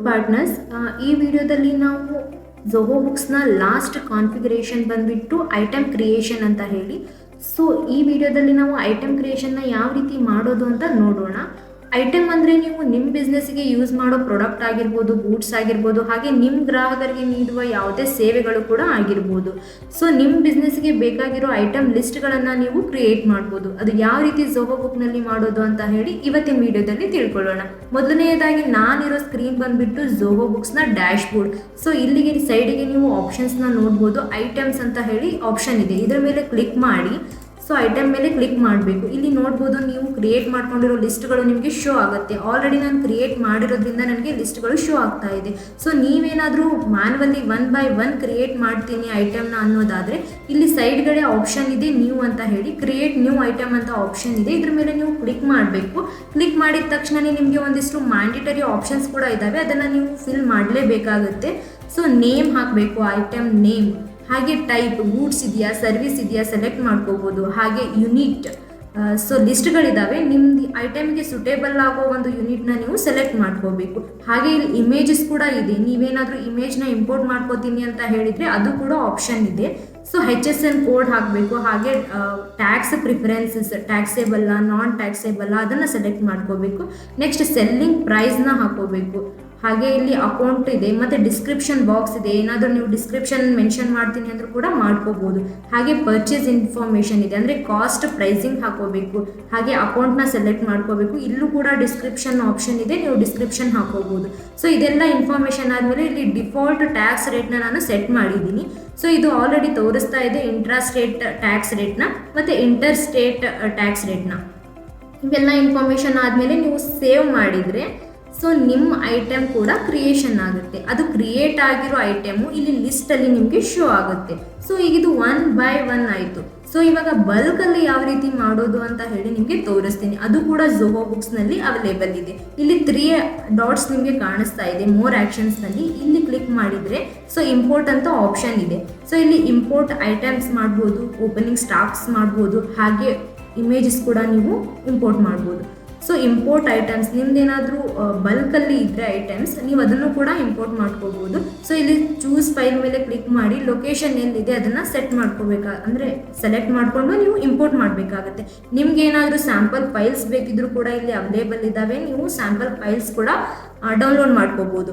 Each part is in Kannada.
ಪಾರ್ಟ್ನರ್ಸ್, ಈ ವಿಡಿಯೋದಲ್ಲಿ ನಾವು ಝೋಹೋ ಬುಕ್ಸ್ನ ಲಾಸ್ಟ್ ಕಾನ್ಫಿಗರೇಷನ್ ಬಂದುಬಿಟ್ಟು ಐಟಮ್ ಕ್ರಿಯೇಷನ್ ಅಂತ ಹೇಳಿ. ಸೊ ಈ ವಿಡಿಯೋದಲ್ಲಿ ನಾವು ಐಟಮ್ ಕ್ರಿಯೇಷನ್ನ ಯಾವ ರೀತಿ ಮಾಡೋದು ಅಂತ ನೋಡೋಣ. ಐಟಮ್ ಅಂದರೆ ನೀವು ನಿಮ್ಮ ಬಿಸ್ನೆಸ್ಗೆ ಯೂಸ್ ಮಾಡೋ ಪ್ರಾಡಕ್ಟ್ ಆಗಿರ್ಬೋದು, ಗೂಡ್ಸ್ ಆಗಿರ್ಬೋದು, ಹಾಗೆ ನಿಮ್ಮ ಗ್ರಾಹಕರಿಗೆ ನೀಡುವ ಯಾವುದೇ ಸೇವೆಗಳು ಕೂಡ ಆಗಿರ್ಬೋದು. ಸೊ ನಿಮ್ಮ ಬಿಸ್ನೆಸ್ಗೆ ಬೇಕಾಗಿರೋ ಐಟಮ್ ಲಿಸ್ಟ್ಗಳನ್ನು ನೀವು ಕ್ರಿಯೇಟ್ ಮಾಡ್ಬೋದು. ಅದು ಯಾವ ರೀತಿ ಝೋಹೋ ಬುಕ್ನಲ್ಲಿ ಮಾಡೋದು ಅಂತ ಹೇಳಿ ಇವತ್ತಿನ ವಿಡಿಯೋದಲ್ಲಿ ತಿಳ್ಕೊಳ್ಳೋಣ. ಮೊದಲನೆಯದಾಗಿ ನಾನಿರೋ ಸ್ಕ್ರೀನ್ ಬಂದುಬಿಟ್ಟು ಝೋಹೋ ಬುಕ್ಸ್ನ ಡ್ಯಾಶ್ ಬೋರ್ಡ್. ಸೊ ಇಲ್ಲಿಗೆ ಸೈಡಿಗೆ ನೀವು ಆಪ್ಷನ್ಸ್ನ ನೋಡ್ಬೋದು. ಐಟಮ್ಸ್ ಅಂತ ಹೇಳಿ ಆಪ್ಷನ್ ಇದೆ, ಇದರ ಮೇಲೆ ಕ್ಲಿಕ್ ಮಾಡಿ. ಸೊ ಐಟಮ್ ಮೇಲೆ ಕ್ಲಿಕ್ ಮಾಡಬೇಕು. ಇಲ್ಲಿ ನೋಡ್ಬೋದು ನೀವು ಕ್ರಿಯೇಟ್ ಮಾಡ್ಕೊಂಡಿರೋ ಲಿಸ್ಟ್ಗಳು ನಿಮಗೆ ಶೋ ಆಗುತ್ತೆ. ಆಲ್ರೆಡಿ ನಾನು ಕ್ರಿಯೇಟ್ ಮಾಡಿರೋದ್ರಿಂದ ನನಗೆ ಲಿಸ್ಟ್ಗಳು ಶೋ ಆಗ್ತಾ ಇದೆ. ಸೊ ನೀವೇನಾದರೂ ಮ್ಯಾನ್ಯುವಲಿ 1 by 1 ಕ್ರಿಯೇಟ್ ಮಾಡ್ತೀನಿ ಐಟಮ್ನ ಅನ್ನೋದಾದರೆ ಇಲ್ಲಿ ಸೈಡ್ಗಡೆ ಆಪ್ಷನ್ ಇದೆ ನ್ಯೂ ಅಂತ ಹೇಳಿ, ಕ್ರಿಯೇಟ್ ನ್ಯೂ ಐಟಮ್ ಅಂತ ಆಪ್ಷನ್ ಇದೆ. ಇದ್ರ ಮೇಲೆ ನೀವು ಕ್ಲಿಕ್ ಮಾಡಬೇಕು. ಕ್ಲಿಕ್ ಮಾಡಿದ ತಕ್ಷಣ ನಿಮಗೆ ಒಂದಿಷ್ಟು ಮ್ಯಾಂಡೇಟರಿ ಆಪ್ಷನ್ಸ್ ಕೂಡ ಇದ್ದಾವೆ, ಅದನ್ನು ನೀವು ಫಿಲ್ ಮಾಡಲೇಬೇಕಾಗುತ್ತೆ. ಸೊ ನೇಮ್ ಹಾಕಬೇಕು, ಐಟಮ್ ನೇಮ್, ಹಾಗೆ ಟೈಪ್, ಗೂಡ್ಸ್ ಇದೆಯಾ ಸರ್ವಿಸ್ ಇದೆಯಾ ಸೆಲೆಕ್ಟ್ ಮಾಡ್ಕೋಬೋದು. ಹಾಗೆ ಯೂನಿಟ್, ಸೊ ಲಿಸ್ಟ್ಗಳಿದ್ದಾವೆ, ನಿಮ್ಮದು ಐಟಮ್ಗೆ ಸುಟೇಬಲ್ ಆಗೋ ಒಂದು ಯೂನಿಟ್ನ ನೀವು ಸೆಲೆಕ್ಟ್ ಮಾಡ್ಕೋಬೇಕು. ಹಾಗೆ ಇಲ್ಲಿ ಇಮೇಜಸ್ ಕೂಡ ಇದೆ, ನೀವೇನಾದರೂ ಇಮೇಜ್ನ ಇಂಪೋರ್ಟ್ ಮಾಡ್ಕೋತೀನಿ ಅಂತ ಹೇಳಿದರೆ ಅದು ಕೂಡ ಆಪ್ಷನ್ ಇದೆ. ಸೊ HSN ಕೋಡ್ ಹಾಕಬೇಕು. ಹಾಗೆ ಟ್ಯಾಕ್ಸ್ ಪ್ರಿಫರೆನ್ಸಸ್, ಟ್ಯಾಕ್ಸೇಬಲ್ಲ ನಾನ್ ಟ್ಯಾಕ್ಸೇಬಲ್ಲ ಅದನ್ನು ಸೆಲೆಕ್ಟ್ ಮಾಡ್ಕೋಬೇಕು. ನೆಕ್ಸ್ಟ್ ಸೆಲ್ಲಿಂಗ್ ಪ್ರೈಸ್ನ ಹಾಕೋಬೇಕು. ಹಾಗೆ ಇಲ್ಲಿ ಅಕೌಂಟ್ ಇದೆ ಮತ್ತು ಡಿಸ್ಕ್ರಿಪ್ಷನ್ ಬಾಕ್ಸ್ ಇದೆ, ಏನಾದರೂ ನೀವು ಡಿಸ್ಕ್ರಿಪ್ಷನ್ ಮೆನ್ಷನ್ ಮಾಡ್ತೀನಿ ಅಂದರೂ ಕೂಡ ಮಾಡ್ಕೋಬೋದು. ಹಾಗೆ ಪರ್ಚೇಸ್ ಇನ್ಫಾರ್ಮೇಷನ್ ಇದೆ, ಅಂದರೆ ಕಾಸ್ಟ್ ಪ್ರೈಸಿಂಗ್ ಹಾಕೋಬೇಕು. ಹಾಗೆ ಅಕೌಂಟ್ನ ಸೆಲೆಕ್ಟ್ ಮಾಡ್ಕೋಬೇಕು. ಇಲ್ಲೂ ಕೂಡ ಡಿಸ್ಕ್ರಿಪ್ಷನ್ ಆಪ್ಷನ್ ಇದೆ, ನೀವು ಡಿಸ್ಕ್ರಿಪ್ಷನ್ ಹಾಕೋಬೋದು. ಸೊ ಇದೆಲ್ಲ ಇನ್ಫಾರ್ಮೇಷನ್ ಆದಮೇಲೆ ಇಲ್ಲಿ ಡಿಫಾಲ್ಟ್ ಟ್ಯಾಕ್ಸ್ ರೇಟ್ನ ನಾನು ಸೆಟ್ ಮಾಡಿದ್ದೀನಿ. ಸೊ ಇದು ಆಲ್ರೆಡಿ ತೋರಿಸ್ತಾ ಇದೆ ಇಂಟ್ರಾ ಸ್ಟೇಟ್ ಟ್ಯಾಕ್ಸ್ ರೇಟ್ನ ಮತ್ತು ಇಂಟರ್ ಸ್ಟೇಟ್ ಟ್ಯಾಕ್ಸ್ ರೇಟ್ನ. ಇವೆಲ್ಲ ಇನ್ಫಾರ್ಮೇಷನ್ ಆದಮೇಲೆ ನೀವು ಸೇವ್ ಮಾಡಿದರೆ ಸೊ ನಿಮ್ಮ ಐಟಮ್ ಕೂಡ ಕ್ರಿಯೇಷನ್ ಆಗುತ್ತೆ. ಅದು ಕ್ರಿಯೇಟ್ ಆಗಿರೋ ಐಟಮು ಇಲ್ಲಿ ಲಿಸ್ಟಲ್ಲಿ ನಿಮಗೆ ಶೋ ಆಗುತ್ತೆ. ಸೊ ಈಗ ಇದು 1 by 1 ಆಯಿತು. ಸೊ ಇವಾಗ ಬಲ್ಕಲ್ಲಿ ಯಾವ ರೀತಿ ಮಾಡೋದು ಅಂತ ಹೇಳಿ ನಿಮಗೆ ತೋರಿಸ್ತೀನಿ. ಅದು ಕೂಡ ಝೋಹೋ ಬುಕ್ಸ್ನಲ್ಲಿ ಅವೈಲೇಬಲ್ ಇದೆ. ಇಲ್ಲಿ 3 ಡಾಟ್ಸ್ ನಿಮಗೆ ಕಾಣಿಸ್ತಾ ಇದೆ ಮೋರ್ ಆ್ಯಕ್ಷನ್ಸ್ನಲ್ಲಿ. ಇಲ್ಲಿ ಕ್ಲಿಕ್ ಮಾಡಿದರೆ ಸೊ ಇಂಪೋರ್ಟ್ ಅಂತ ಆಪ್ಷನ್ ಇದೆ. ಸೊ ಇಲ್ಲಿ ಇಂಪೋರ್ಟ್ ಐಟಮ್ಸ್ ಮಾಡ್ಬೋದು, ಓಪನಿಂಗ್ ಸ್ಟಾಕ್ಸ್ ಮಾಡ್ಬೋದು, ಹಾಗೆ ಇಮೇಜಸ್ ಕೂಡ ನೀವು ಇಂಪೋರ್ಟ್ ಮಾಡ್ಬೋದು. ಸೊ ಇಂಪೋರ್ಟ್ ಐಟಮ್ಸ್ ನಿಮ್ದೇನಾದರೂ ಬಲ್ಕಲ್ಲಿ ಇದ್ದರೆ ಐಟಮ್ಸ್ ನೀವು ಅದನ್ನು ಕೂಡ ಇಂಪೋರ್ಟ್ ಮಾಡ್ಕೋಬೋದು. ಸೊ ಇಲ್ಲಿ ಚೂಸ್ ಫೈಲ್ ಮೇಲೆ ಕ್ಲಿಕ್ ಮಾಡಿ ಲೊಕೇಶನ್ ಎಲ್ಲಿದೆ ಅದನ್ನು ಸೆಟ್ ಅಂದರೆ ಸೆಲೆಕ್ಟ್ ಮಾಡಿಕೊಂಡು ನೀವು ಇಂಪೋರ್ಟ್ ಮಾಡಬೇಕಾಗತ್ತೆ. ನಿಮ್ಗೆ ಏನಾದರೂ ಸ್ಯಾಂಪಲ್ ಫೈಲ್ಸ್ ಬೇಕಿದ್ರೂ ಕೂಡ ಇಲ್ಲಿ ಅವೈಲೇಬಲ್ ಇದ್ದಾವೆ, ನೀವು ಸ್ಯಾಂಪಲ್ ಫೈಲ್ಸ್ ಕೂಡ ಡೌನ್ಲೋಡ್ ಮಾಡ್ಕೋಬೋದು.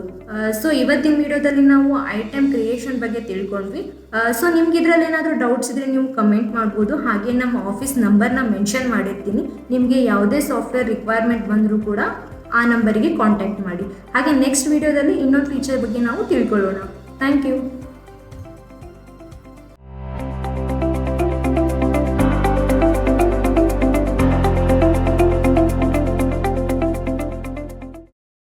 ಸೊ ಇವತ್ತಿನ ವಿಡಿಯೋದಲ್ಲಿ ನಾವು ಐಟಮ್ ಕ್ರಿಯೇಷನ್ ಬಗ್ಗೆ ತಿಳ್ಕೊಂಡ್ವಿ. ಸೊ ನಿಮ್ಗೆ ಇದರಲ್ಲಿ ಏನಾದರೂ ಡೌಟ್ಸ್ ಇದ್ದರೆ ನೀವು ಕಮೆಂಟ್ ಮಾಡ್ಬೋದು. ಹಾಗೆ ನಮ್ಮ ಆಫೀಸ್ ನಂಬರ್ನ ಮೆನ್ಷನ್ ಮಾಡಿರ್ತೀನಿ. ನಿಮಗೆ ಯಾವುದೇ ಸಾಫ್ಟ್ವೇರ್ ರಿಕ್ವೈರ್ಮೆಂಟ್ ಬಂದರೂ ಕೂಡ ಆ ನಂಬರಿಗೆ ಕಾಂಟ್ಯಾಕ್ಟ್ ಮಾಡಿ. ಹಾಗೆ ನೆಕ್ಸ್ಟ್ ವಿಡಿಯೋದಲ್ಲಿ ಇನ್ನೊಂದು ಫೀಚರ್ ಬಗ್ಗೆ ನಾವು ತಿಳ್ಕೊಳ್ಳೋಣ. Thank you.